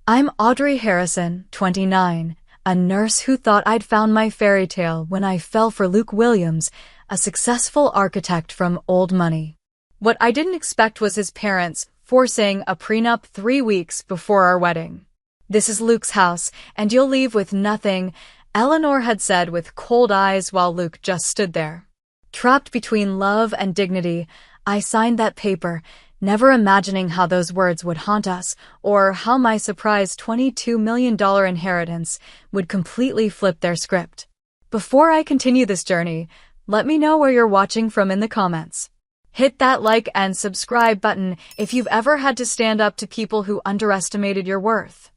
I'm Audrey Harrison, 29, a nurse who thought I'd found my fairy tale when I fell for Luke Williams, a successful architect from old money. What I didn't expect was his parents forcing a prenup 3 weeks before our wedding. "This is Luke's house, and you'll leave with nothing," Eleanor had said with cold eyes while Luke just stood there. Trapped between love and dignity, I signed that paper, never imagining how those words would haunt us, or how my surprise $22 million inheritance would completely flip their script. Before I continue this journey, let me know where you're watching from in the comments. Hit that like and subscribe button if you've ever had to stand up to people who underestimated your worth.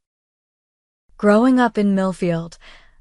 Growing up in Millfield,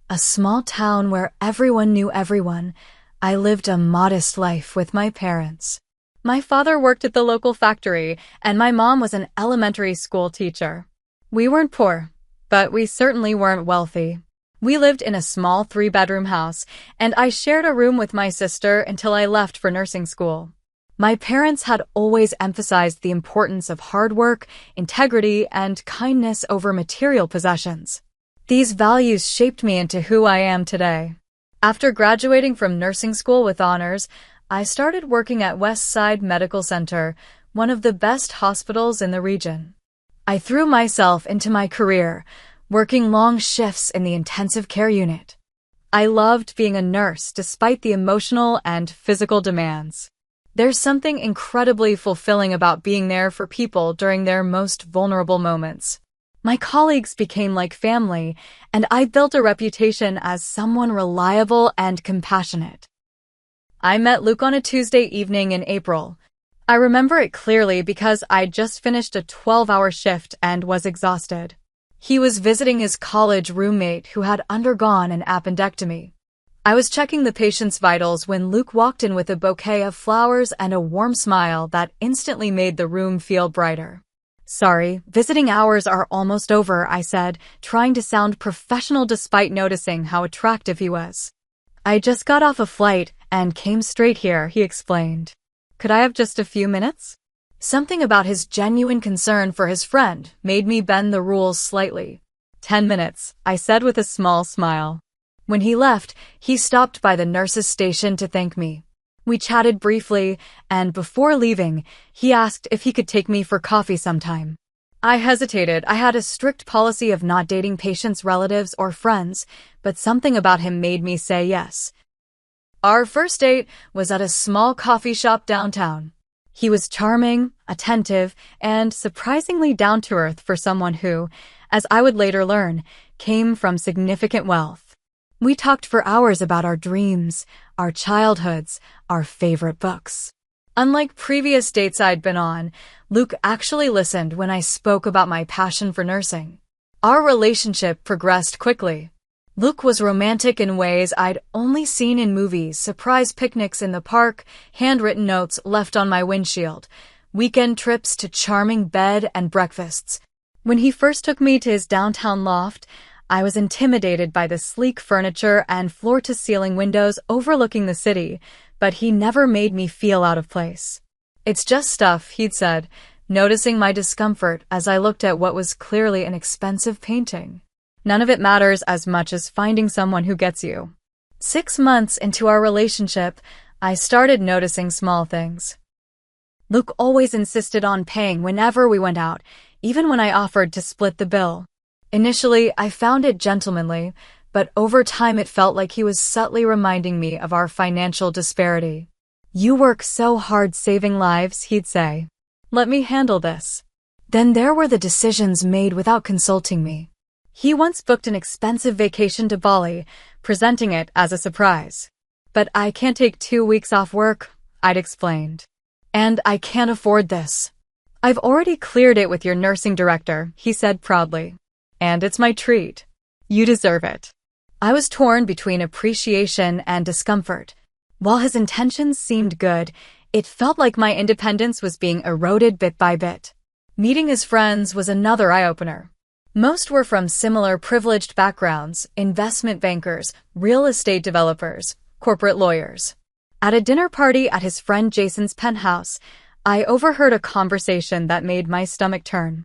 a small town where everyone knew everyone, I lived a modest life with my parents. My father worked at the local factory, and my mom was an elementary school teacher. We weren't poor, but we certainly weren't wealthy. We lived in a small 3-bedroom house, and I shared a room with my sister until I left for nursing school. My parents had always emphasized the importance of hard work, integrity, and kindness over material possessions. These values shaped me into who I am today. After graduating from nursing school with honors, I started working at West Side Medical Center, one of the best hospitals in the region. I threw myself into my career, working long shifts in the intensive care unit. I loved being a nurse despite the emotional and physical demands. There's something incredibly fulfilling about being there for people during their most vulnerable moments. My colleagues became like family, and I built a reputation as someone reliable and compassionate. I met Luke on a Tuesday evening in April. I remember it clearly because I'd just finished a 12-hour shift and was exhausted. He was visiting his college roommate who had undergone an appendectomy. I was checking the patient's vitals when Luke walked in with a bouquet of flowers and a warm smile that instantly made the room feel brighter. "Sorry, visiting hours are almost over," I said, trying to sound professional despite noticing how attractive he was. "I just got off a flight and came straight here," he explained. "Could I have just a few minutes?" Something about his genuine concern for his friend made me bend the rules slightly. 10 minutes, I said with a small smile. When he left, he stopped by the nurse's station to thank me. We chatted briefly, and before leaving, he asked if he could take me for coffee sometime. I hesitated. I had a strict policy of not dating patients' relatives or friends, but something about him made me say yes. Our first date was at a small coffee shop downtown. He was charming, attentive, and surprisingly down-to-earth for someone who, as I would later learn, came from significant wealth. We talked for hours about our dreams, our childhoods, our favorite books. Unlike previous dates I'd been on, Luke actually listened when I spoke about my passion for nursing. Our relationship progressed quickly. Luke was romantic in ways I'd only seen in movies: surprise picnics in the park, handwritten notes left on my windshield, weekend trips to charming bed and breakfasts. When he first took me to his downtown loft, I was intimidated by the sleek furniture and floor-to-ceiling windows overlooking the city, but he never made me feel out of place. "It's just stuff," he'd said, noticing my discomfort as I looked at what was clearly an expensive painting. "None of it matters as much as finding someone who gets you." 6 months into our relationship, I started noticing small things. Luke always insisted on paying whenever we went out, even when I offered to split the bill. Initially, I found it gentlemanly, but over time it felt like he was subtly reminding me of our financial disparity. "You work so hard saving lives," he'd say. "Let me handle this." Then there were the decisions made without consulting me. He once booked an expensive vacation to Bali, presenting it as a surprise. "But I can't take 2 weeks off work," I'd explained. "And I can't afford this." "I've already cleared it with your nursing director," he said proudly. "And it's my treat. You deserve it." I was torn between appreciation and discomfort. While his intentions seemed good, it felt like my independence was being eroded bit by bit. Meeting his friends was another eye-opener. Most were from similar privileged backgrounds: investment bankers, real estate developers, corporate lawyers. At a dinner party at his friend Jason's penthouse, I overheard a conversation that made my stomach turn.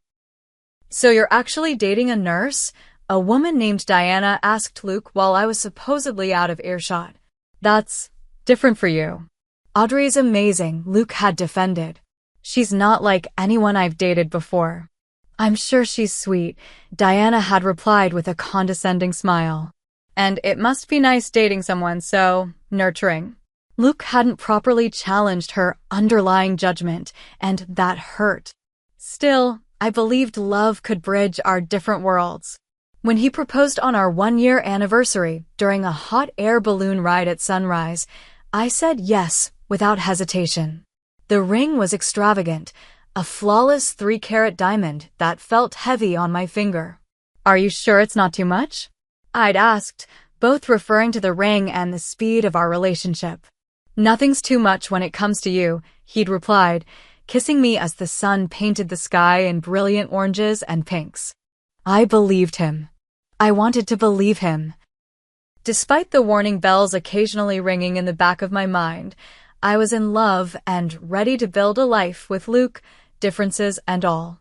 So you're actually dating a nurse? A woman named Diana asked Luke while I was supposedly out of earshot. That's different for you. Audrey's amazing, Luke had defended. She's not like anyone I've dated before. I'm sure she's sweet, Diana had replied with a condescending smile. And it must be nice dating someone so nurturing. Luke hadn't properly challenged her underlying judgment, and that hurt. Still, I believed love could bridge our different worlds. When he proposed on our 1-year anniversary during a hot air balloon ride at sunrise, I said yes without hesitation. The ring was extravagant, a flawless 3-carat diamond that felt heavy on my finger. Are you sure it's not too much? I'd asked, both referring to the ring and the speed of our relationship. Nothing's too much when it comes to you, he'd replied, kissing me as the sun painted the sky in brilliant oranges and pinks. I believed him. I wanted to believe him. Despite the warning bells occasionally ringing in the back of my mind, I was in love and ready to build a life with Luke, differences and all.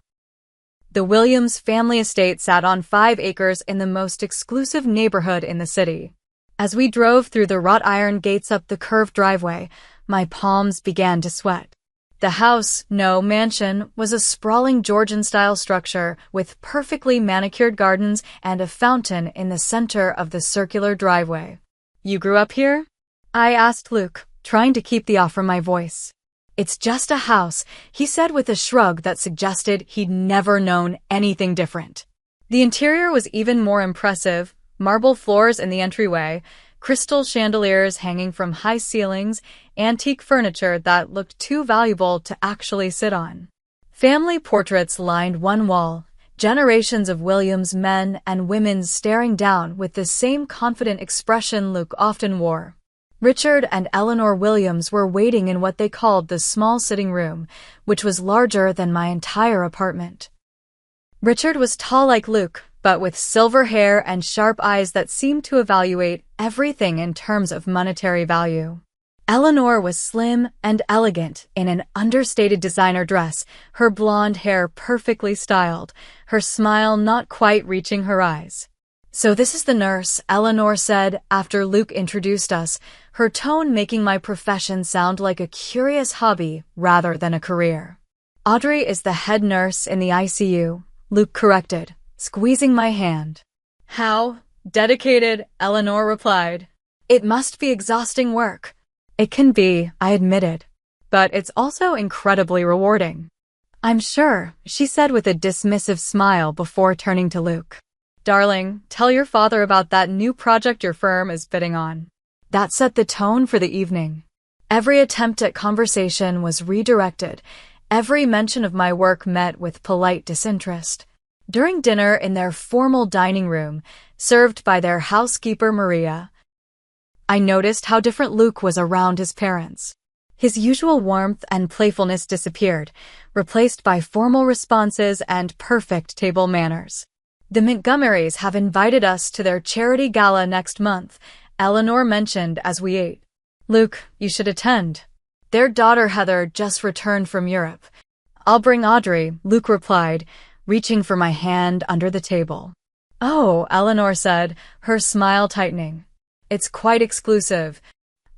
The Williams family estate sat on 5 acres in the most exclusive neighborhood in the city. As we drove through the wrought iron gates up the curved driveway, my palms began to sweat. The house, no mansion, was a sprawling Georgian-style structure with perfectly manicured gardens and a fountain in the center of the circular driveway. You grew up here? I asked Luke, trying to keep the awe from my voice. It's just a house, he said with a shrug that suggested he'd never known anything different. The interior was even more impressive, marble floors in the entryway, crystal chandeliers hanging from high ceilings, antique furniture that looked too valuable to actually sit on. Family portraits lined one wall, generations of Williams' men and women staring down with the same confident expression Luke often wore. Richard and Eleanor Williams were waiting in what they called the small sitting room, which was larger than my entire apartment. Richard was tall like Luke, but with silver hair and sharp eyes that seemed to evaluate everything in terms of monetary value. Eleanor was slim and elegant in an understated designer dress, her blonde hair perfectly styled, her smile not quite reaching her eyes. So this is the nurse, Eleanor said after Luke introduced us, her tone making my profession sound like a curious hobby rather than a career. Audrey is the head nurse in the ICU, Luke corrected, squeezing my hand. How dedicated, Eleanor replied. It must be exhausting work. It can be, I admitted. But it's also incredibly rewarding. I'm sure, she said with a dismissive smile before turning to Luke. Darling, tell your father about that new project your firm is bidding on. That set the tone for the evening. Every attempt at conversation was redirected. Every mention of my work met with polite disinterest. During dinner in their formal dining room, served by their housekeeper Maria, I noticed how different Luke was around his parents. His usual warmth and playfulness disappeared, replaced by formal responses and perfect table manners. The Montgomerys have invited us to their charity gala next month, Eleanor mentioned as we ate. Luke, you should attend. Their daughter Heather just returned from Europe. I'll bring Audrey, Luke replied, reaching for my hand under the table. Oh, Eleanor said, her smile tightening. It's quite exclusive.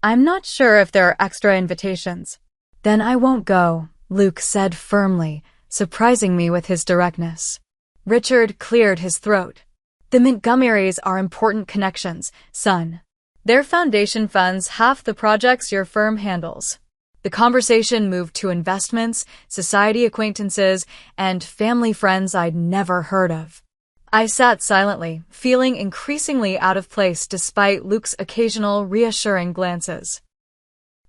I'm not sure if there are extra invitations. Then I won't go, Luke said firmly, surprising me with his directness. Richard cleared his throat. The Montgomerys are important connections, son. Their foundation funds half the projects your firm handles. The conversation moved to investments, society acquaintances, and family friends I'd never heard of. I sat silently, feeling increasingly out of place despite Luke's occasional reassuring glances.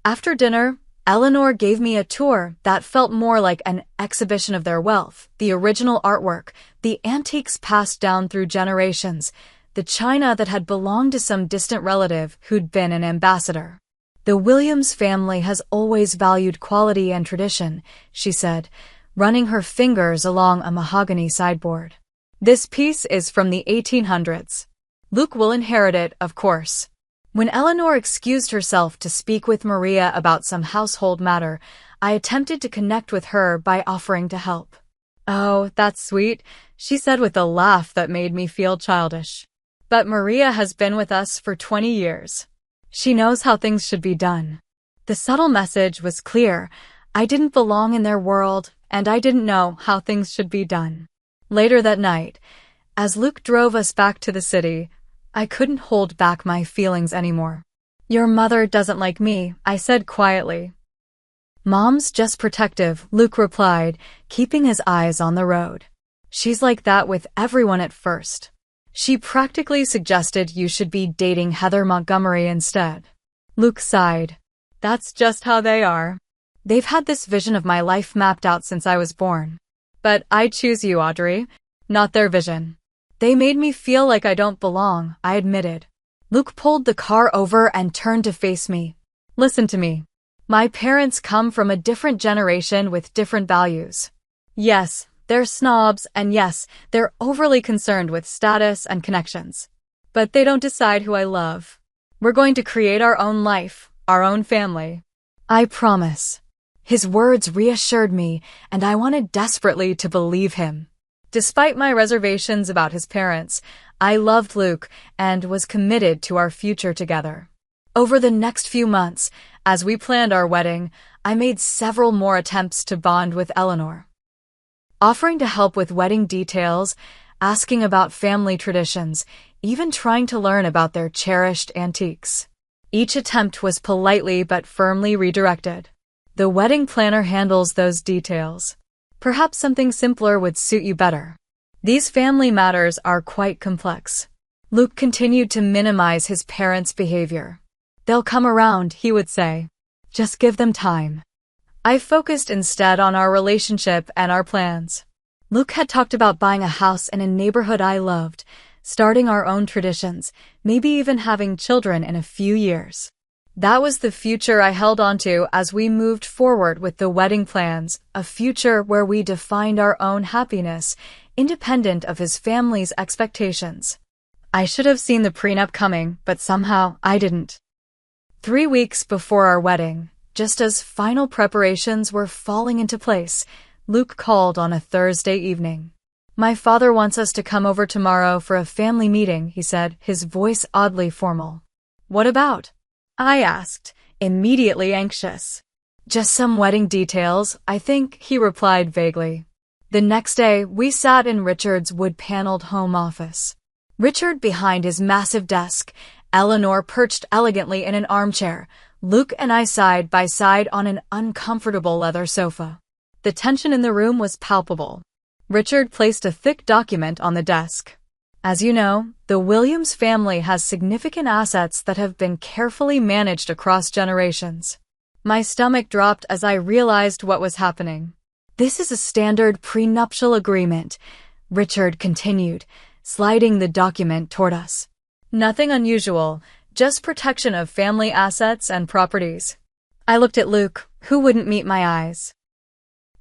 After dinner, Eleanor gave me a tour that felt more like an exhibition of their wealth, the original artwork, the antiques passed down through generations, the china that had belonged to some distant relative who'd been an ambassador. The Williams family has always valued quality and tradition, she said, running her fingers along a mahogany sideboard. This piece is from the 1800s. Luke will inherit it, of course. When Eleanor excused herself to speak with Maria about some household matter, I attempted to connect with her by offering to help. Oh, that's sweet, she said with a laugh that made me feel childish. But Maria has been with us for 20 years. She knows how things should be done. The subtle message was clear. I didn't belong in their world, and I didn't know how things should be done. Later that night, as Luke drove us back to the city, I couldn't hold back my feelings anymore. Your mother doesn't like me, I said quietly. Mom's just protective, Luke replied, keeping his eyes on the road. She's like that with everyone at first. She practically suggested you should be dating Heather Montgomery instead. Luke sighed. That's just how they are. They've had this vision of my life mapped out since I was born. But I choose you, Audrey, not their vision. They made me feel like I don't belong, I admitted. Luke pulled the car over and turned to face me. Listen to me. My parents come from a different generation with different values. Yes, they're snobs, and yes, they're overly concerned with status and connections. But they don't decide who I love. We're going to create our own life, our own family. I promise. His words reassured me, and I wanted desperately to believe him. Despite my reservations about his parents, I loved Luke and was committed to our future together. Over the next few months, as we planned our wedding, I made several more attempts to bond with Eleanor. Offering to help with wedding details, asking about family traditions, even trying to learn about their cherished antiques. Each attempt was politely but firmly redirected. The wedding planner handles those details. Perhaps something simpler would suit you better. These family matters are quite complex. Luke continued to minimize his parents' behavior. They'll come around, he would say. Just give them time. I focused instead on our relationship and our plans. Luke had talked about buying a house in a neighborhood I loved, starting our own traditions, maybe even having children in a few years. That was the future I held onto as we moved forward with the wedding plans, a future where we defined our own happiness, independent of his family's expectations. I should have seen the prenup coming, but somehow I didn't. 3 weeks before our wedding, just as final preparations were falling into place, Luke called on a Thursday evening. My father wants us to come over tomorrow for a family meeting, he said, his voice oddly formal. What about? I asked, immediately anxious. Just some wedding details, I think, he replied vaguely. The next day, we sat in Richard's wood-paneled home office. Richard behind his massive desk, Eleanor perched elegantly in an armchair, Luke and I side by side on an uncomfortable leather sofa. The tension in the room was palpable. Richard placed a thick document on the desk. As you know, the Williams family has significant assets that have been carefully managed across generations. My stomach dropped as I realized what was happening. This is a standard prenuptial agreement, Richard continued, sliding the document toward us. Nothing unusual, just protection of family assets and properties. I looked at Luke, who wouldn't meet my eyes.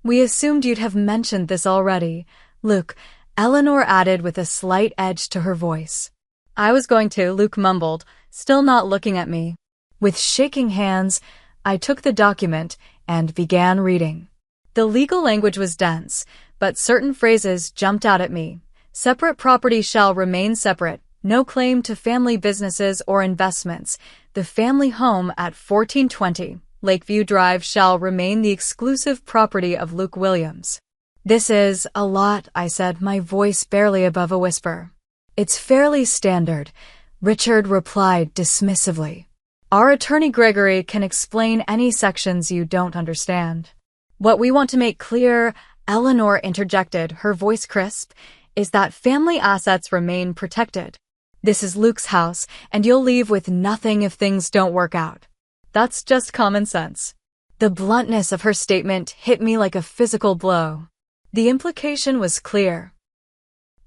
We assumed you'd have mentioned this already, Luke, Eleanor added with a slight edge to her voice. I was going to, Luke mumbled, still not looking at me. With shaking hands, I took the document and began reading. The legal language was dense, but certain phrases jumped out at me. Separate property shall remain separate. No claim to family businesses or investments. The family home at 1420 Lakeview Drive shall remain the exclusive property of Luke Williams. This is a lot, I said, my voice barely above a whisper. It's fairly standard, Richard replied dismissively. Our attorney Gregory can explain any sections you don't understand. What we want to make clear, Eleanor interjected, her voice crisp, is that family assets remain protected. This is Luke's house, and you'll leave with nothing if things don't work out. That's just common sense. The bluntness of her statement hit me like a physical blow. The implication was clear.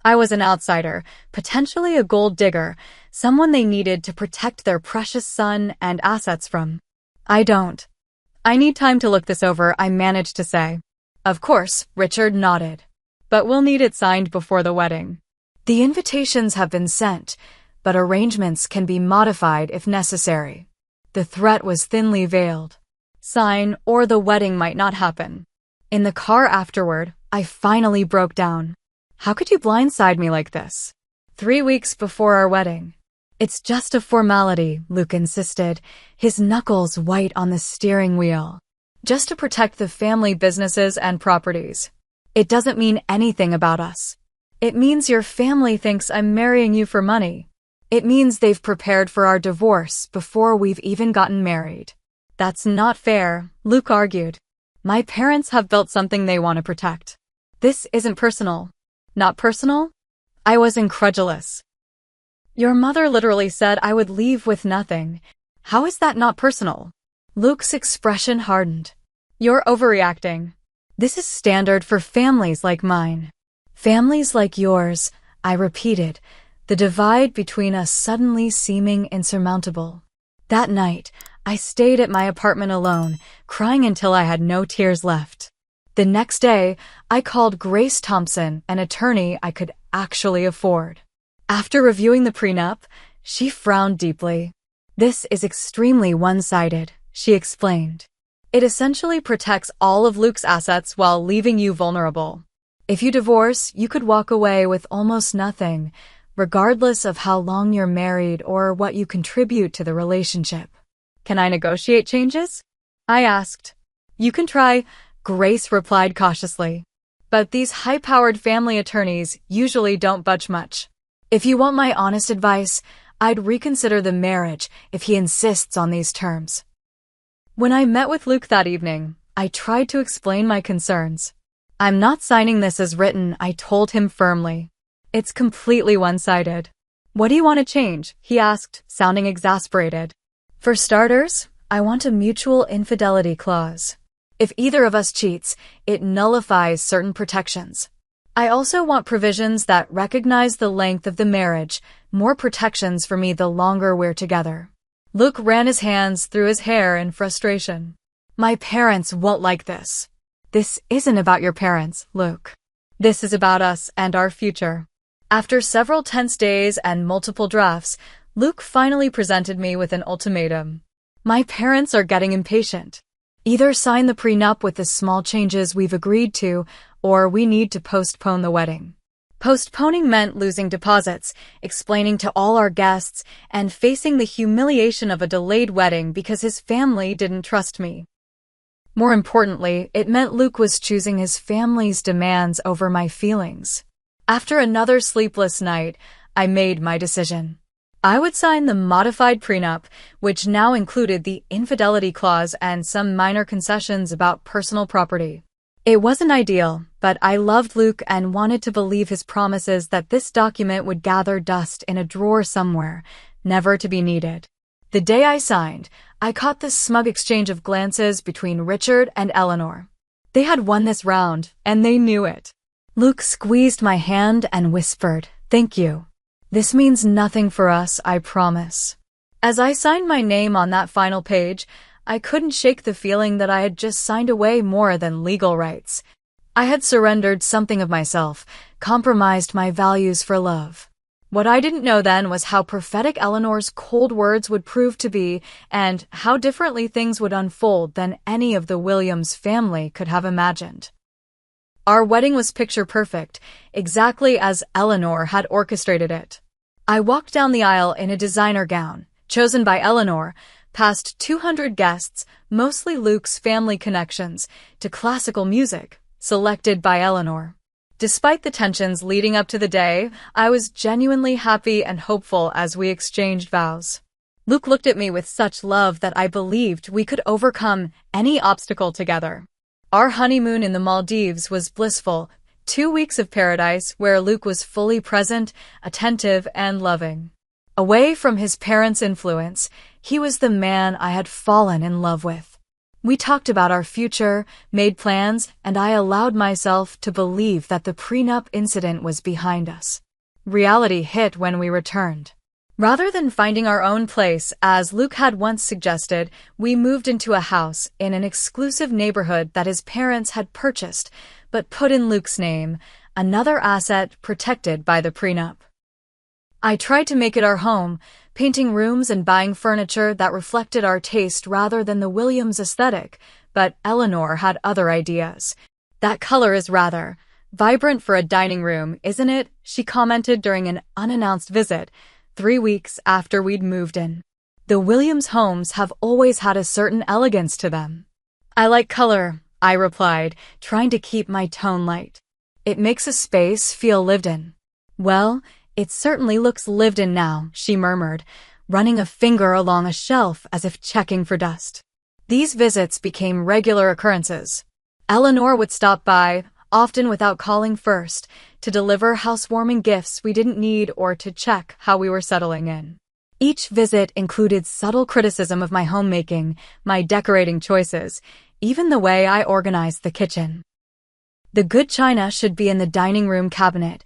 I was an outsider, potentially a gold digger, someone they needed to protect their precious son and assets from. I don't. I need time to look this over, I managed to say. Of course, Richard nodded. But we'll need it signed before the wedding. The invitations have been sent, but arrangements can be modified if necessary. The threat was thinly veiled. Sign, or the wedding might not happen. In the car afterward, I finally broke down. How could you blindside me like this? 3 weeks before our wedding. It's just a formality, Luke insisted, his knuckles white on the steering wheel. Just to protect the family businesses and properties. It doesn't mean anything about us. It means your family thinks I'm marrying you for money. It means they've prepared for our divorce before we've even gotten married. That's not fair, Luke argued. My parents have built something they want to protect. This isn't personal. Not personal? I was incredulous. Your mother literally said I would leave with nothing. How is that not personal? Luke's expression hardened. You're overreacting. This is standard for families like mine. Families like yours, I repeated, the divide between us suddenly seeming insurmountable. That night, I stayed at my apartment alone, crying until I had no tears left. The next day, I called Grace Thompson, an attorney I could actually afford. After reviewing the prenup, she frowned deeply. This is extremely one-sided, she explained. It essentially protects all of Luke's assets while leaving you vulnerable. If you divorce, you could walk away with almost nothing, regardless of how long you're married or what you contribute to the relationship. Can I negotiate changes? I asked. You can try, Grace replied cautiously. But these high-powered family attorneys usually don't budge much. If you want my honest advice, I'd reconsider the marriage if he insists on these terms. When I met with Luke that evening, I tried to explain my concerns. I'm not signing this as written, I told him firmly. It's completely one-sided. What do you want to change? He asked, sounding exasperated. For starters, I want a mutual infidelity clause. If either of us cheats, it nullifies certain protections. I also want provisions that recognize the length of the marriage, more protections for me the longer we're together. Luke ran his hands through his hair in frustration. My parents won't like this. This isn't about your parents, Luke. This is about us and our future. After several tense days and multiple drafts, Luke finally presented me with an ultimatum. My parents are getting impatient. Either sign the prenup with the small changes we've agreed to, or we need to postpone the wedding. Postponing meant losing deposits, explaining to all our guests, and facing the humiliation of a delayed wedding because his family didn't trust me. More importantly, it meant Luke was choosing his family's demands over my feelings. After another sleepless night, I made my decision. I would sign the modified prenup, which now included the infidelity clause and some minor concessions about personal property. It wasn't ideal, but I loved Luke and wanted to believe his promises that this document would gather dust in a drawer somewhere, never to be needed. The day I signed, I caught the smug exchange of glances between Richard and Eleanor. They had won this round, and they knew it. Luke squeezed my hand and whispered, "Thank you. This means nothing for us, I promise." As I signed my name on that final page, I couldn't shake the feeling that I had just signed away more than legal rights. I had surrendered something of myself, compromised my values for love. What I didn't know then was how prophetic Eleanor's cold words would prove to be and how differently things would unfold than any of the Williams family could have imagined. Our wedding was picture perfect, exactly as Eleanor had orchestrated it. I walked down the aisle in a designer gown, chosen by Eleanor, past 200 guests, mostly Luke's family connections, to classical music, selected by Eleanor. Despite the tensions leading up to the day, I was genuinely happy and hopeful as we exchanged vows. Luke looked at me with such love that I believed we could overcome any obstacle together. Our honeymoon in the Maldives was blissful, 2 weeks of paradise where Luke was fully present, attentive, and loving. Away from his parents' influence, he was the man I had fallen in love with. We talked about our future, made plans, and I allowed myself to believe that the prenup incident was behind us. Reality hit when we returned. Rather than finding our own place, as Luke had once suggested, we moved into a house in an exclusive neighborhood that his parents had purchased, but put in Luke's name, another asset protected by the prenup. I tried to make it our home, painting rooms and buying furniture that reflected our taste rather than the Williams aesthetic, but Eleanor had other ideas. That color is rather Vibrant for a dining room, isn't it? She commented during an unannounced visit, 3 weeks after we'd moved in. The Williams homes have always had a certain elegance to them. I like color, I replied, trying to keep my tone light. It makes a space feel lived in. Well, it certainly looks lived in now, she murmured, running a finger along a shelf as if checking for dust. These visits became regular occurrences. Eleanor would stop by, often without calling first, to deliver housewarming gifts we didn't need or to check how we were settling in. Each visit included subtle criticism of my homemaking, my decorating choices, even the way I organized the kitchen. The good china should be in the dining room cabinet,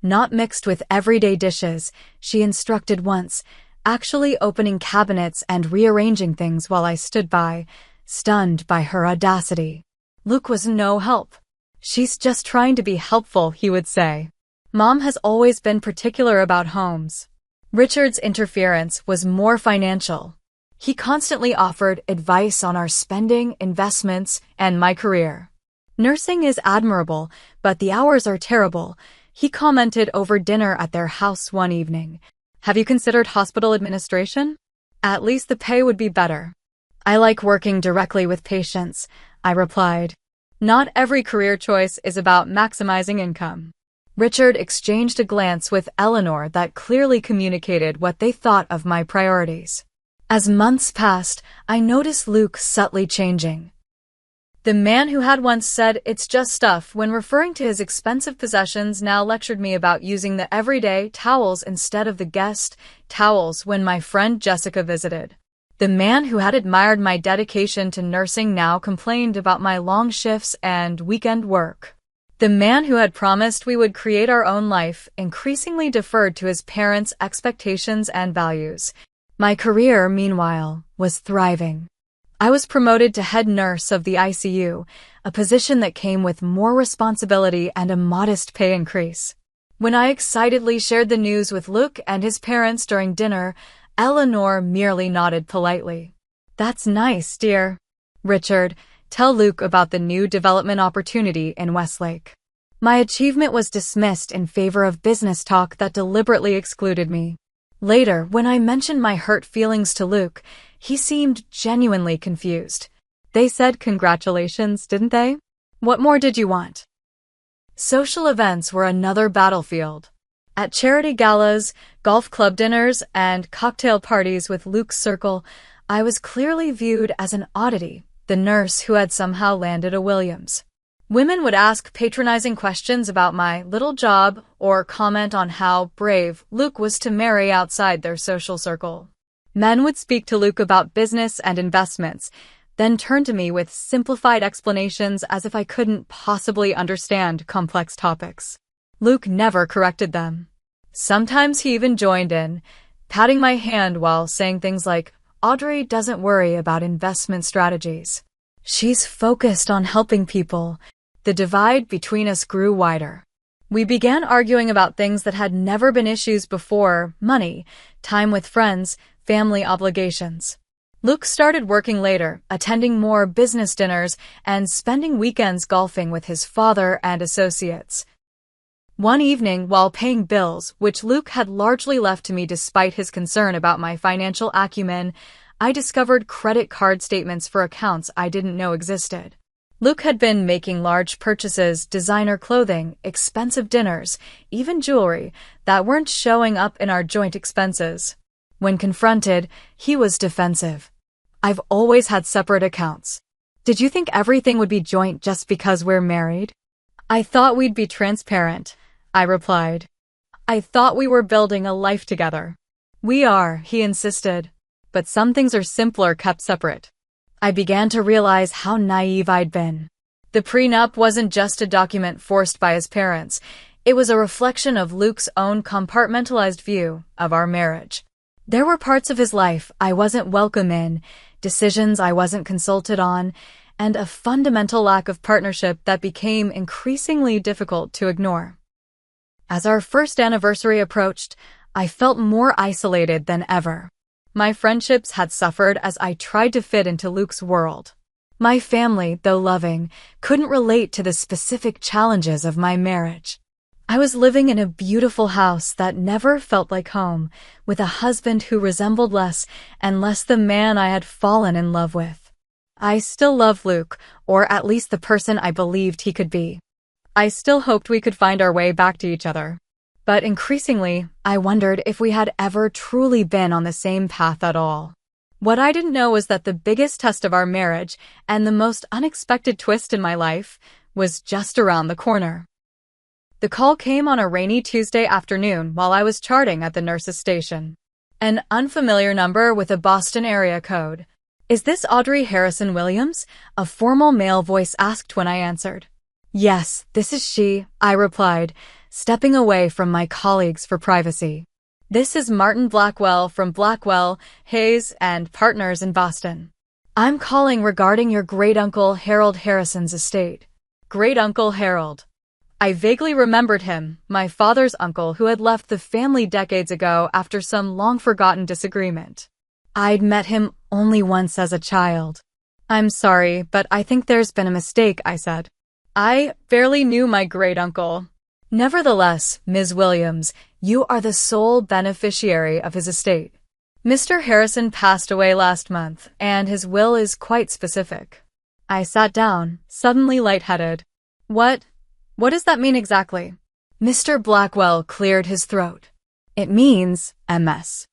not mixed with everyday dishes, she instructed once, actually opening cabinets and rearranging things while I stood by, stunned by her audacity. Luke was no help. She's just trying to be helpful, he would say. Mom has always been particular about homes. Richard's interference was more financial. He constantly offered advice on our spending, investments, and my career. Nursing is admirable, but the hours are terrible, he commented over dinner at their house one evening. Have you considered hospital administration? At least the pay would be better. I like working directly with patients, I replied. Not every career choice is about maximizing income. Richard exchanged a glance with Eleanor that clearly communicated what they thought of my priorities. As months passed, I noticed Luke subtly changing. The man who had once said, "It's just stuff," when referring to his expensive possessions now lectured me about using the everyday towels instead of the guest towels when my friend Jessica visited. The man who had admired my dedication to nursing now complained about my long shifts and weekend work. The man who had promised we would create our own life increasingly deferred to his parents' expectations and values. My career, meanwhile, was thriving. I was promoted to head nurse of the ICU, a position that came with more responsibility and a modest pay increase. When I excitedly shared the news with Luke and his parents during dinner, Eleanor merely nodded politely. That's nice, dear. Richard, tell Luke about the new development opportunity in Westlake. My achievement was dismissed in favor of business talk that deliberately excluded me. Later, when I mentioned my hurt feelings to Luke, he seemed genuinely confused. They said congratulations, didn't they? What more did you want? Social events were another battlefield. At charity galas, golf club dinners, and cocktail parties with Luke's circle, I was clearly viewed as an oddity, the nurse who had somehow landed a Williams. Women would ask patronizing questions about my little job or comment on how brave Luke was to marry outside their social circle. Men would speak to Luke about business and investments, then turn to me with simplified explanations as if I couldn't possibly understand complex topics. Luke never corrected them. Sometimes he even joined in, patting my hand while saying things like, "Audrey doesn't worry about investment strategies. She's focused on helping people." The divide between us grew wider. We began arguing about things that had never been issues before: money, time with friends, family obligations. Luke started working later, attending more business dinners, and spending weekends golfing with his father and associates. One evening, while paying bills, which Luke had largely left to me despite his concern about my financial acumen, I discovered credit card statements for accounts I didn't know existed. Luke had been making large purchases, designer clothing, expensive dinners, even jewelry, that weren't showing up in our joint expenses. When confronted, he was defensive. I've always had separate accounts. Did you think everything would be joint just because we're married? I thought we'd be transparent, I replied. I thought we were building a life together. We are, he insisted. But some things are simpler kept separate. I began to realize how naive I'd been. The prenup wasn't just a document forced by his parents. It was a reflection of Luke's own compartmentalized view of our marriage. There were parts of his life I wasn't welcome in, decisions I wasn't consulted on, and a fundamental lack of partnership that became increasingly difficult to ignore. As our first anniversary approached, I felt more isolated than ever. My friendships had suffered as I tried to fit into Luke's world. My family, though loving, couldn't relate to the specific challenges of my marriage. I was living in a beautiful house that never felt like home, with a husband who resembled less and less the man I had fallen in love with. I still loved Luke, or at least the person I believed he could be. I still hoped we could find our way back to each other. But increasingly, I wondered if we had ever truly been on the same path at all. What I didn't know was that the biggest test of our marriage, and the most unexpected twist in my life, was just around the corner. The call came on a rainy Tuesday afternoon while I was charting at the nurse's station. An unfamiliar number with a Boston area code. "Is this Audrey Harrison Williams?" a formal male voice asked when I answered. "Yes, this is she," I replied, stepping away from my colleagues for privacy. "This is Martin Blackwell from Blackwell, Hayes and Partners in Boston. I'm calling regarding your great-uncle Harold Harrison's estate." Great-uncle Harold. I vaguely remembered him, my father's uncle who had left the family decades ago after some long-forgotten disagreement. I'd met him only once as a child. "I'm sorry, but I think there's been a mistake," I said. I barely knew my great-uncle. "Nevertheless, Ms. Williams, you are the sole beneficiary of his estate. Mr. Harrison passed away last month, and his will is quite specific." I sat down, suddenly lightheaded. What does that mean exactly?" Mr. Blackwell cleared his throat. "It means, MS.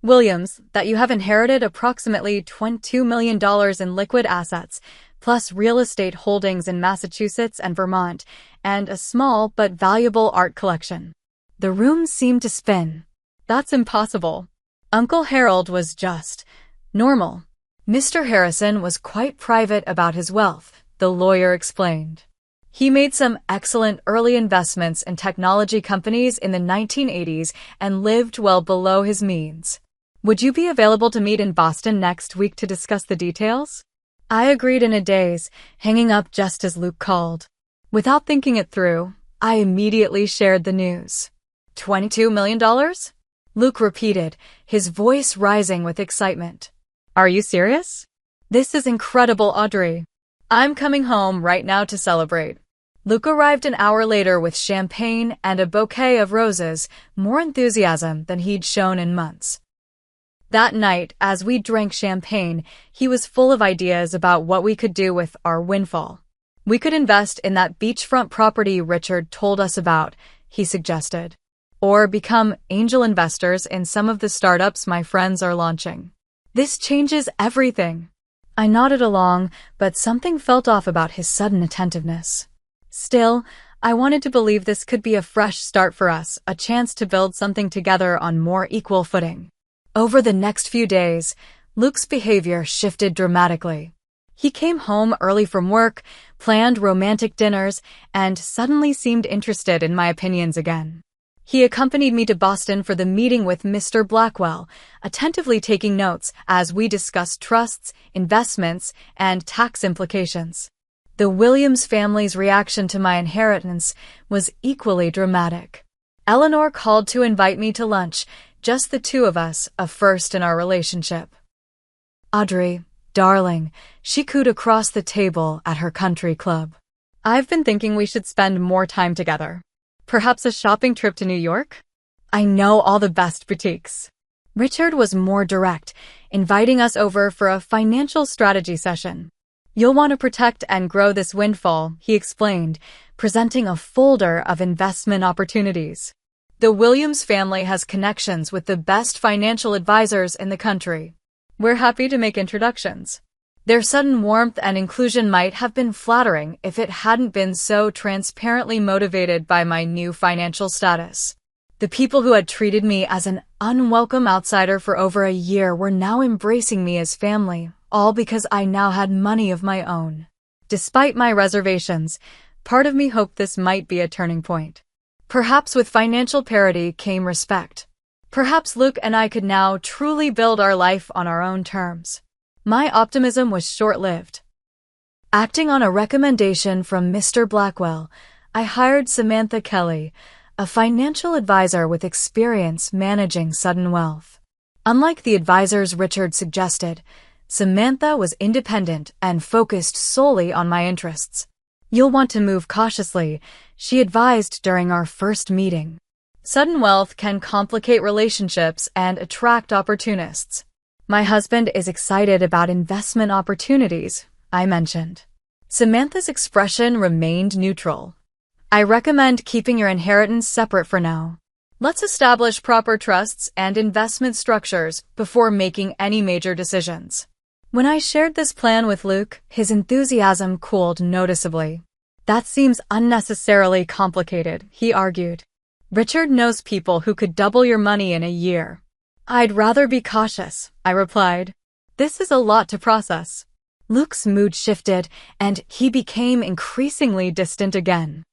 Williams, that you have inherited approximately $22 million in liquid assets, plus real estate holdings in Massachusetts and Vermont, and a small but valuable art collection." The room seemed to spin. "That's impossible. Uncle Harold was just normal. Mr. Harrison was quite private about his wealth," the lawyer explained. "He made some excellent early investments in technology companies in the 1980s and lived well below his means. Would you be available to meet in Boston next week to discuss the details?" I agreed in a daze, hanging up just as Luke called. Without thinking it through, I immediately shared the news. $22 million? Luke repeated, his voice rising with excitement. "Are you serious? This is incredible, Audrey. I'm coming home right now to celebrate." Luke arrived an hour later with champagne and a bouquet of roses, more enthusiasm than he'd shown in months. That night, as we drank champagne, he was full of ideas about what we could do with our windfall. "We could invest in that beachfront property Richard told us about," he suggested. "Or become angel investors in some of the startups my friends are launching. This changes everything." I nodded along, but something felt off about his sudden attentiveness. Still, I wanted to believe this could be a fresh start for us, a chance to build something together on more equal footing. Over the next few days, Luke's behavior shifted dramatically. He came home early from work, planned romantic dinners, and suddenly seemed interested in my opinions again. He accompanied me to Boston for the meeting with Mr. Blackwell, attentively taking notes as we discussed trusts, investments, and tax implications. The Williams family's reaction to my inheritance was equally dramatic. Eleanor called to invite me to lunch, just the two of us, a first in our relationship. "Audrey, darling," she cooed across the table at her country club. "I've been thinking we should spend more time together. Perhaps a shopping trip to New York? I know all the best boutiques." Richard was more direct, inviting us over for a financial strategy session. "You'll want to protect and grow this windfall," he explained, presenting a folder of investment opportunities. "The Williams family has connections with the best financial advisors in the country. We're happy to make introductions." Their sudden warmth and inclusion might have been flattering if it hadn't been so transparently motivated by my new financial status. The people who had treated me as an unwelcome outsider for over a year were now embracing me as family, all because I now had money of my own. Despite my reservations, part of me hoped this might be a turning point. Perhaps with financial parity came respect. Perhaps Luke and I could now truly build our life on our own terms. My optimism was short-lived. Acting on a recommendation from Mr. Blackwell, I hired Samantha Kelly, a financial advisor with experience managing sudden wealth. Unlike the advisors Richard suggested, Samantha was independent and focused solely on my interests. "You'll want to move cautiously," she advised during our first meeting. "Sudden wealth can complicate relationships and attract opportunists." "My husband is excited about investment opportunities," I mentioned. Samantha's expression remained neutral. "I recommend keeping your inheritance separate for now. Let's establish proper trusts and investment structures before making any major decisions." When I shared this plan with Luke, his enthusiasm cooled noticeably. "That seems unnecessarily complicated," he argued. "Richard knows people who could double your money in a year." "I'd rather be cautious," I replied. "This is a lot to process." Luke's mood shifted, and he became increasingly distant again.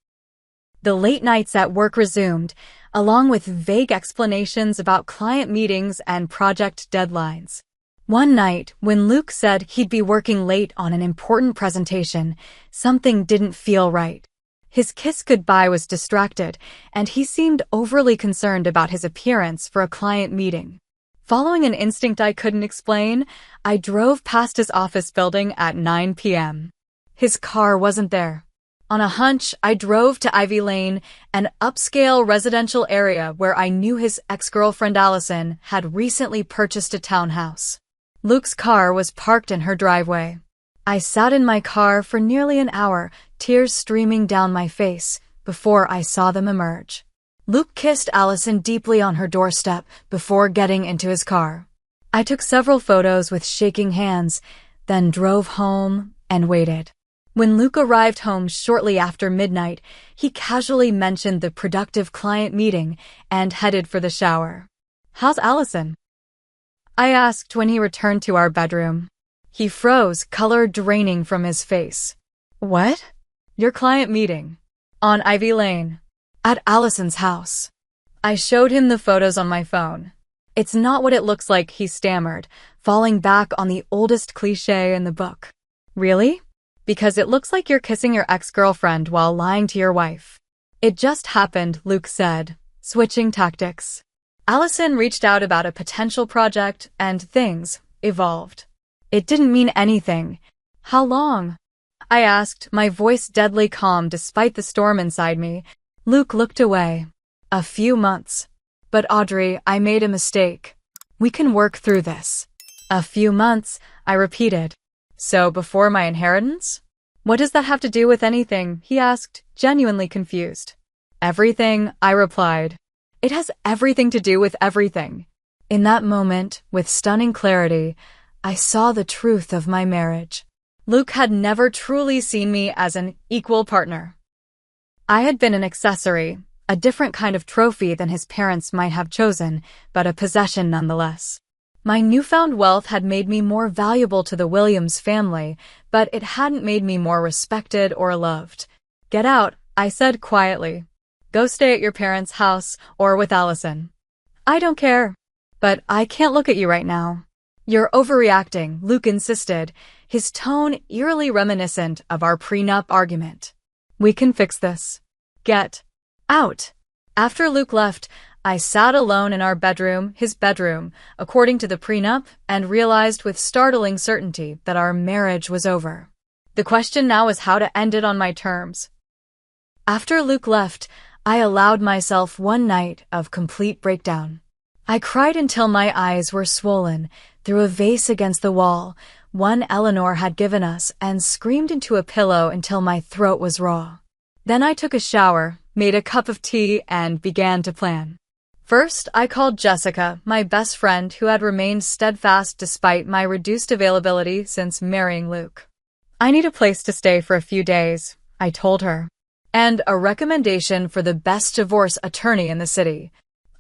The late nights at work resumed, along with vague explanations about client meetings and project deadlines. One night, when Luke said he'd be working late on an important presentation, something didn't feel right. His kiss goodbye was distracted, and he seemed overly concerned about his appearance for a client meeting. Following an instinct I couldn't explain, I drove past his office building at 9 p.m. His car wasn't there. On a hunch, I drove to Ivy Lane, an upscale residential area where I knew his ex-girlfriend Allison had recently purchased a townhouse. Luke's car was parked in her driveway. I sat in my car for nearly an hour, tears streaming down my face, before I saw them emerge. Luke kissed Allison deeply on her doorstep before getting into his car. I took several photos with shaking hands, then drove home and waited. When Luke arrived home shortly after midnight, he casually mentioned the productive client meeting and headed for the shower. "How's Allison?" I asked when he returned to our bedroom. He froze, color draining from his face. "What?" "Your client meeting. On Ivy Lane. At Allison's house." I showed him the photos on my phone. "It's not what it looks like," he stammered, falling back on the oldest cliché in the book. "Really?" "Because it looks like you're kissing your ex-girlfriend while lying to your wife." "It just happened," Luke said, switching tactics. "Allison reached out about a potential project, and things evolved." "It didn't mean anything." "How long?" I asked, my voice deadly calm despite the storm inside me. Luke looked away. "A few months." "But Audrey, I made a mistake. We can work through this." "A few months," I repeated. "So before my inheritance?" "What does that have to do with anything?" he asked, genuinely confused. "Everything," I replied. "It has everything to do with everything." In that moment, with stunning clarity, I saw the truth of my marriage. Luke had never truly seen me as an equal partner. I had been an accessory, a different kind of trophy than his parents might have chosen, but a possession nonetheless. My newfound wealth had made me more valuable to the Williams family, but it hadn't made me more respected or loved. "Get out," I said quietly. "Go stay at your parents' house or with Allison." "I don't care." "But I can't look at you right now." "You're overreacting," Luke insisted, his tone eerily reminiscent of our prenup argument. "We can fix this. Get out." After Luke left, I sat alone in our bedroom, his bedroom, according to the prenup, and realized with startling certainty that our marriage was over. The question now was how to end it on my terms. After Luke left, I allowed myself one night of complete breakdown. I cried until my eyes were swollen, threw a vase against the wall, one Eleanor had given us, and screamed into a pillow until my throat was raw. Then I took a shower, made a cup of tea, and began to plan. First, I called Jessica, my best friend who had remained steadfast despite my reduced availability since marrying Luke. "I need a place to stay for a few days," I told her. "And a recommendation for the best divorce attorney in the city."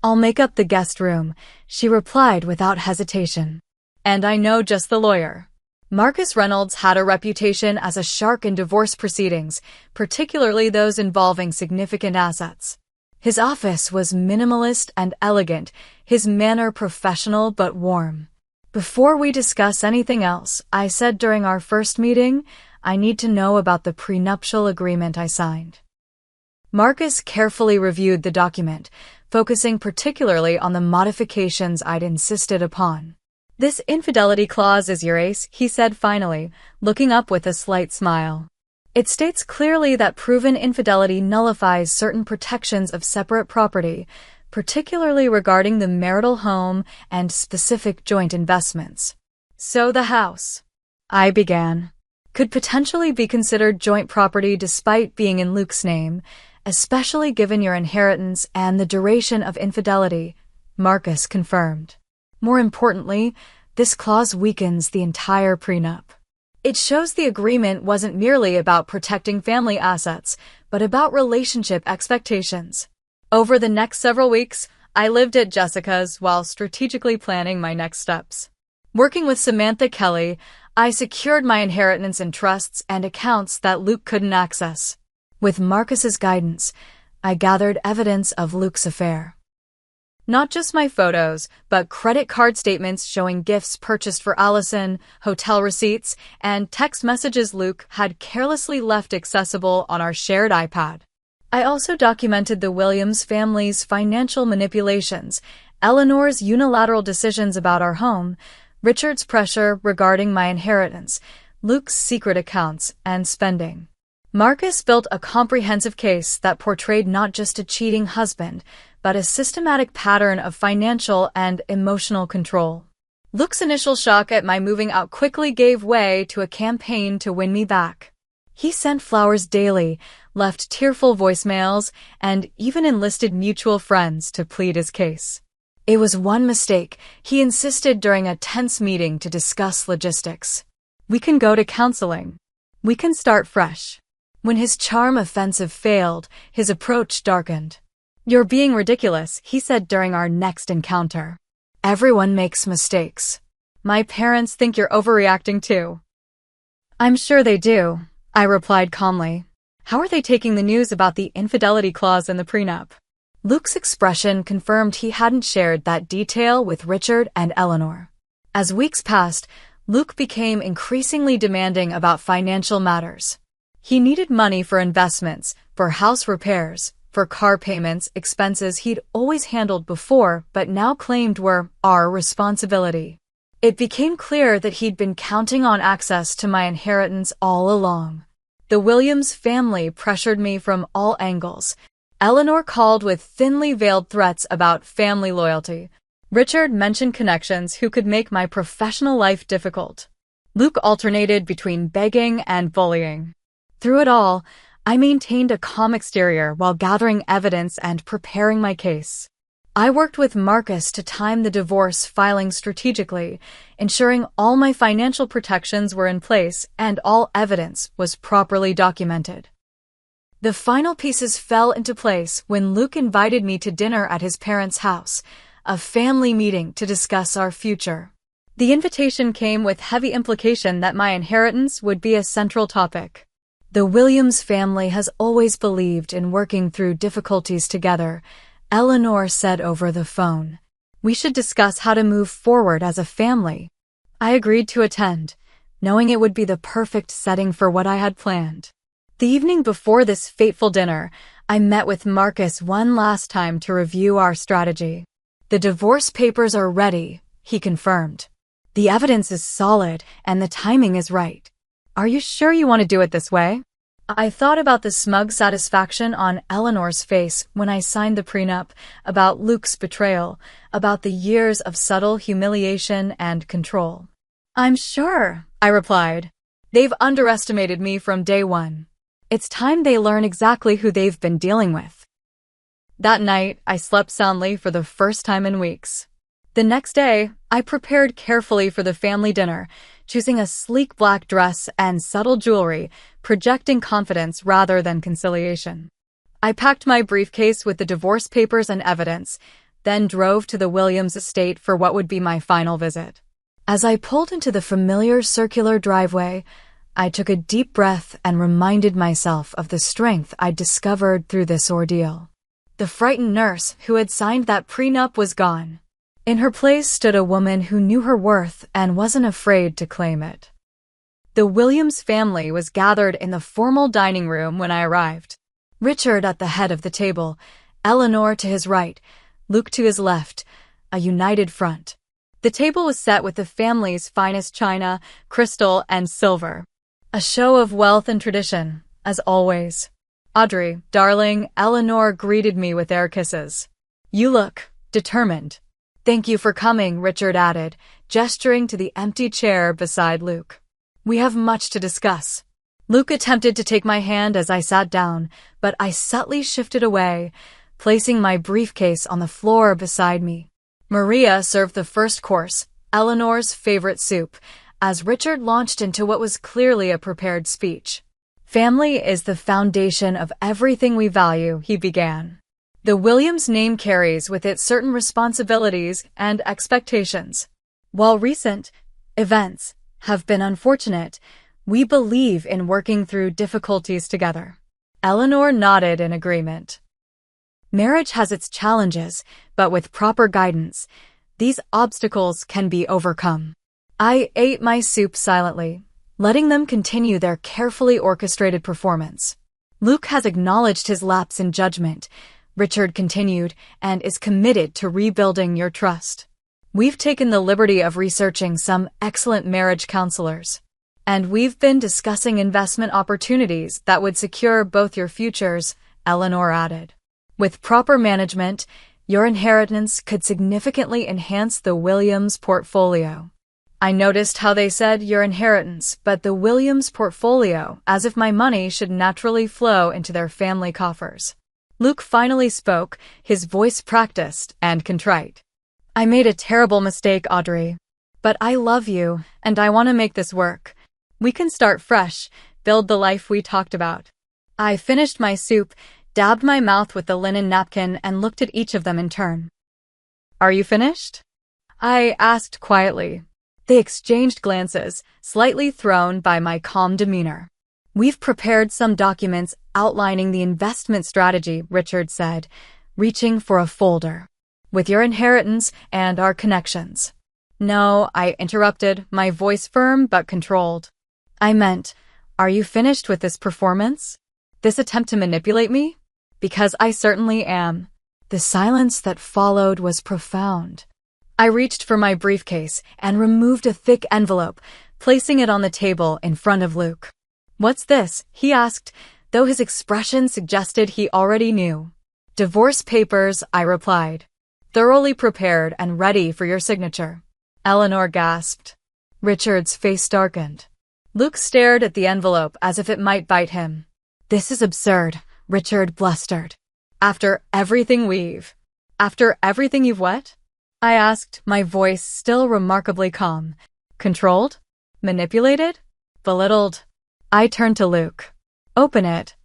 "I'll make up the guest room," she replied without hesitation. "And I know just the lawyer." Marcus Reynolds had a reputation as a shark in divorce proceedings, particularly those involving significant assets. His office was minimalist and elegant, his manner professional but warm. "Before we discuss anything else," I said during our first meeting, "I need to know about the prenuptial agreement I signed." Marcus carefully reviewed the document, focusing particularly on the modifications I'd insisted upon. "This infidelity clause is your ace," he said finally, looking up with a slight smile. "It states clearly that proven infidelity nullifies certain protections of separate property, particularly regarding the marital home and specific joint investments. So the house," I began, "could potentially be considered joint property despite being in Luke's name, especially given your inheritance and the duration of infidelity," Marcus confirmed. "More importantly, this clause weakens the entire prenup. It shows the agreement wasn't merely about protecting family assets, but about relationship expectations." Over the next several weeks, I lived at Jessica's while strategically planning my next steps. Working with Samantha Kelly, I secured my inheritance in trusts and accounts that Luke couldn't access. With Marcus's guidance, I gathered evidence of Luke's affair. Not just my photos, but credit card statements showing gifts purchased for Allison, hotel receipts, and text messages Luke had carelessly left accessible on our shared iPad. I also documented the Williams family's financial manipulations, Eleanor's unilateral decisions about our home, Richard's pressure regarding my inheritance, Luke's secret accounts, and spending. Marcus built a comprehensive case that portrayed not just a cheating husband, but a systematic pattern of financial and emotional control. Luke's initial shock at my moving out quickly gave way to a campaign to win me back. He sent flowers daily, left tearful voicemails, and even enlisted mutual friends to plead his case. It was one mistake. He insisted during a tense meeting to discuss logistics. "We can go to counseling. We can start fresh." When his charm offensive failed, his approach darkened. "You're being ridiculous," he said during our next encounter. "Everyone makes mistakes. My parents think you're overreacting too." "I'm sure they do," I replied calmly. "How are they taking the news about the infidelity clause in the prenup?" Luke's expression confirmed he hadn't shared that detail with Richard and Eleanor. As weeks passed, Luke became increasingly demanding about financial matters. He needed money for investments, for house repairs, for car payments, expenses he'd always handled before but now claimed were our responsibility. It became clear that he'd been counting on access to my inheritance all along. The Williams family pressured me from all angles. Eleanor called with thinly veiled threats about family loyalty. Richard mentioned connections who could make my professional life difficult. Luke alternated between begging and bullying. Through it all, I maintained a calm exterior while gathering evidence and preparing my case. I worked with Marcus to time the divorce filing strategically, ensuring all my financial protections were in place and all evidence was properly documented. The final pieces fell into place when Luke invited me to dinner at his parents' house, a family meeting to discuss our future. The invitation came with heavy implication that my inheritance would be a central topic. The Williams family has always believed in working through difficulties together, Eleanor said over the phone. "We should discuss how to move forward as a family." I agreed to attend, knowing it would be the perfect setting for what I had planned. The evening before this fateful dinner, I met with Marcus one last time to review our strategy. "The divorce papers are ready," he confirmed. "The evidence is solid and the timing is right. Are you sure you want to do it this way?" I thought about the smug satisfaction on Eleanor's face when I signed the prenup, about Luke's betrayal, about the years of subtle humiliation and control. "I'm sure," I replied. "They've underestimated me from day one. It's time they learn exactly who they've been dealing with." That night, I slept soundly for the first time in weeks. The next day, I prepared carefully for the family dinner, choosing a sleek black dress and subtle jewelry, projecting confidence rather than conciliation. I packed my briefcase with the divorce papers and evidence, then drove to the Williams estate for what would be my final visit. As I pulled into the familiar circular driveway, I took a deep breath and reminded myself of the strength I'd discovered through this ordeal. The frightened nurse who had signed that prenup was gone. In her place stood a woman who knew her worth and wasn't afraid to claim it. The Williams family was gathered in the formal dining room when I arrived. Richard at the head of the table, Eleanor to his right, Luke to his left, a united front. The table was set with the family's finest china, crystal, and silver. A show of wealth and tradition, as always. Audrey, darling, Eleanor greeted me with air kisses. You look determined. Thank you for coming, Richard added, gesturing to the empty chair beside Luke. We have much to discuss. Luke attempted to take my hand as I sat down, but I subtly shifted away, placing my briefcase on the floor beside me. Maria served the first course, Eleanor's favorite soup, as Richard launched into what was clearly a prepared speech. Family is the foundation of everything we value, he began. The Williams name carries with it certain responsibilities and expectations. While recent events have been unfortunate, we believe in working through difficulties together. Eleanor nodded in agreement. Marriage has its challenges, but with proper guidance, these obstacles can be overcome. I ate my soup silently, letting them continue their carefully orchestrated performance. Luke has acknowledged his lapse in judgment, Richard continued, and is committed to rebuilding your trust. We've taken the liberty of researching some excellent marriage counselors, and we've been discussing investment opportunities that would secure both your futures, Eleanor added. With proper management, your inheritance could significantly enhance the Williams portfolio. I noticed how they said your inheritance, but the Williams portfolio, as if my money should naturally flow into their family coffers. Luke finally spoke, his voice practiced and contrite. I made a terrible mistake, Audrey. But I love you, and I want to make this work. We can start fresh, build the life we talked about. I finished my soup, dabbed my mouth with the linen napkin, and looked at each of them in turn. Are you finished? I asked quietly. They exchanged glances, slightly thrown by my calm demeanor. We've prepared some documents outlining the investment strategy, Richard said, reaching for a folder. With your inheritance and our connections. No, I interrupted, my voice firm but controlled. I meant, are you finished with this performance? This attempt to manipulate me? Because I certainly am. The silence that followed was profound. I reached for my briefcase and removed a thick envelope, placing it on the table in front of Luke. What's this? He asked, though his expression suggested he already knew. Divorce papers, I replied. Thoroughly prepared and ready for your signature. Eleanor gasped. Richard's face darkened. Luke stared at the envelope as if it might bite him. This is absurd, Richard blustered. After everything you've what? I asked, my voice still remarkably calm. Controlled? Manipulated? Belittled? I turned to Luke. Open it.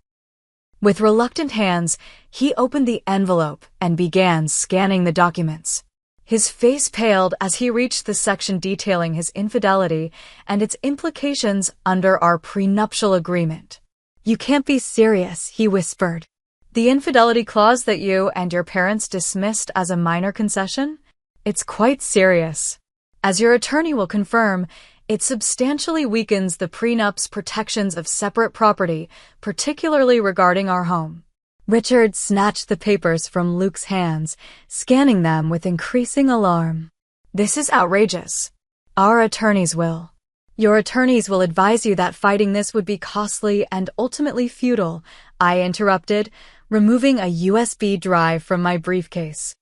With reluctant hands, he opened the envelope and began scanning the documents. His face paled as he reached the section detailing his infidelity and its implications under our prenuptial agreement. You can't be serious, he whispered. The infidelity clause that you and your parents dismissed as a minor concession? It's quite serious. As your attorney will confirm, it substantially weakens the prenup's protections of separate property, particularly regarding our home. Richard snatched the papers from Luke's hands, scanning them with increasing alarm. This is outrageous. Our attorneys will. Your attorneys will advise you that fighting this would be costly and ultimately futile, I interrupted, removing a USB drive from my briefcase.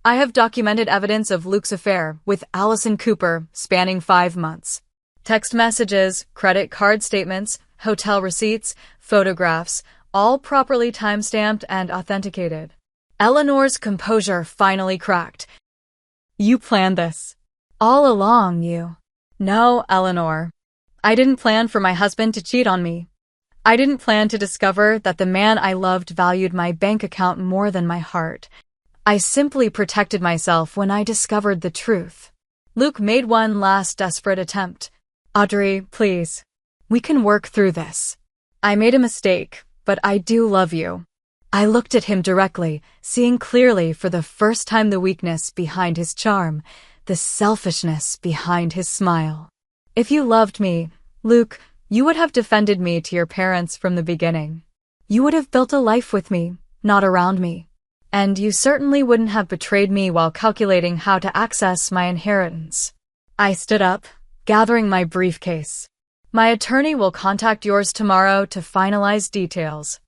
I have documented evidence of Luke's affair with Allison Cooper spanning 5 months. Text messages, credit card statements, hotel receipts, photographs, all properly time-stamped and authenticated. Eleanor's composure finally cracked. You planned this. All along, you. No, Eleanor. I didn't plan for my husband to cheat on me. I didn't plan to discover that the man I loved valued my bank account more than my heart. I simply protected myself when I discovered the truth. Luke made one last desperate attempt. Audrey, please. We can work through this. I made a mistake, but I do love you. I looked at him directly, seeing clearly for the first time the weakness behind his charm, the selfishness behind his smile. If you loved me, Luke, you would have defended me to your parents from the beginning. You would have built a life with me, not around me. And you certainly wouldn't have betrayed me while calculating how to access my inheritance. I stood up, gathering my briefcase. My attorney will contact yours tomorrow to finalize details.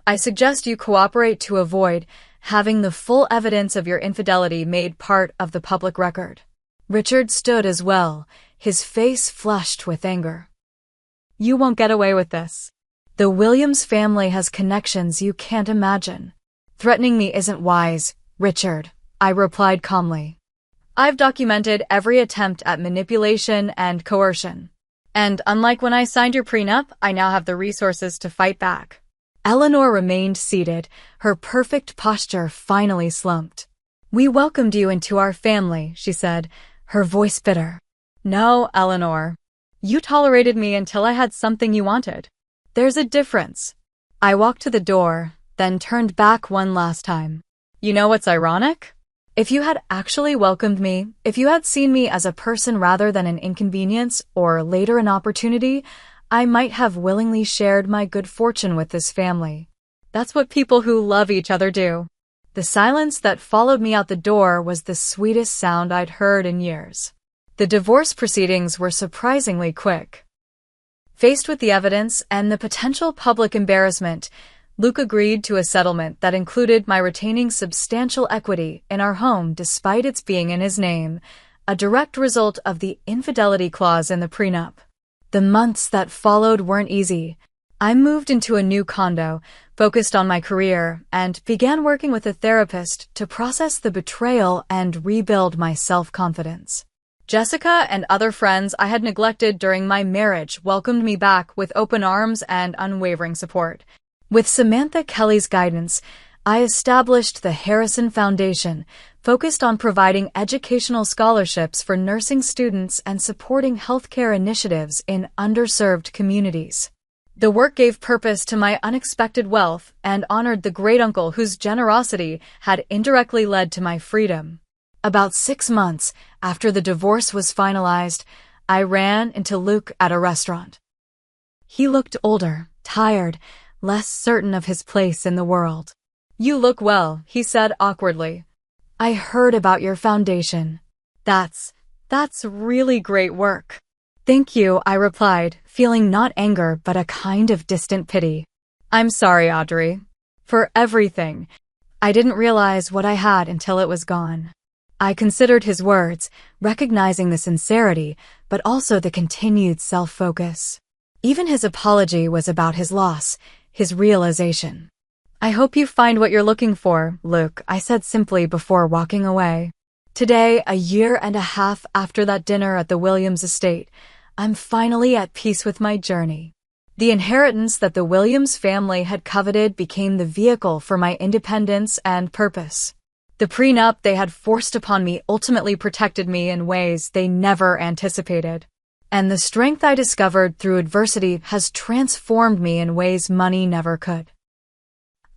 I suggest you cooperate to avoid having the full evidence of your infidelity made part of the public record. Richard stood as well, his face flushed with anger. You won't get away with this. The Williams family has connections you can't imagine. Threatening me isn't wise, Richard, I replied calmly. I've documented every attempt at manipulation and coercion. And unlike when I signed your prenup, I now have the resources to fight back. Eleanor remained seated, her perfect posture finally slumped. We welcomed you into our family, she said, her voice bitter. No, Eleanor. You tolerated me until I had something you wanted. There's a difference. I walked to the door, then turned back one last time. You know what's ironic? If you had actually welcomed me, if you had seen me as a person rather than an inconvenience or later an opportunity, I might have willingly shared my good fortune with this family. That's what people who love each other do. The silence that followed me out the door was the sweetest sound I'd heard in years. The divorce proceedings were surprisingly quick. Faced with the evidence and the potential public embarrassment, Luke agreed to a settlement that included my retaining substantial equity in our home despite its being in his name, a direct result of the infidelity clause in the prenup. The months that followed weren't easy. I moved into a new condo, focused on my career, and began working with a therapist to process the betrayal and rebuild my self-confidence. Jessica and other friends I had neglected during my marriage welcomed me back with open arms and unwavering support. With Samantha Kelly's guidance, I established the Harrison Foundation, focused on providing educational scholarships for nursing students and supporting healthcare initiatives in underserved communities. The work gave purpose to my unexpected wealth and honored the great-uncle whose generosity had indirectly led to my freedom. About 6 months after the divorce was finalized, I ran into Luke at a restaurant. He looked older, tired, less certain of his place in the world. You look well, he said awkwardly. I heard about your foundation. That's really great work. Thank you, I replied, feeling not anger but a kind of distant pity. I'm sorry, Audrey. For everything. I didn't realize what I had until it was gone. I considered his words, recognizing the sincerity, but also the continued self-focus. Even his apology was about his loss, his realization. I hope you find what you're looking for, Luke, I said simply before walking away. Today, a year and a half after that dinner at the Williams estate, I'm finally at peace with my journey. The inheritance that the Williams family had coveted became the vehicle for my independence and purpose. The prenup they had forced upon me ultimately protected me in ways they never anticipated. And the strength I discovered through adversity has transformed me in ways money never could.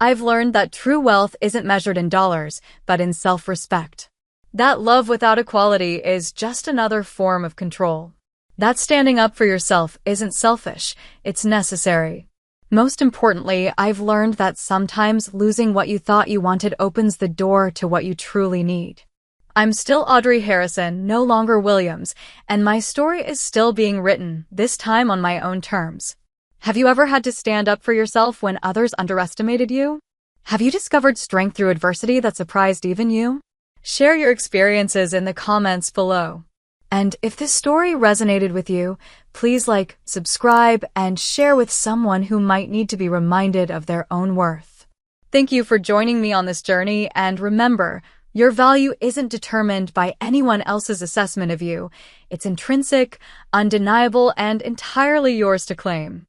I've learned that true wealth isn't measured in dollars, but in self-respect. That love without equality is just another form of control. That standing up for yourself isn't selfish, it's necessary. Most importantly, I've learned that sometimes losing what you thought you wanted opens the door to what you truly need. I'm still Audrey Harrison, no longer Williams, and my story is still being written, this time on my own terms. Have you ever had to stand up for yourself when others underestimated you? Have you discovered strength through adversity that surprised even you? Share your experiences in the comments below. And if this story resonated with you, please like, subscribe, and share with someone who might need to be reminded of their own worth. Thank you for joining me on this journey, and remember, your value isn't determined by anyone else's assessment of you. It's intrinsic, undeniable, and entirely yours to claim.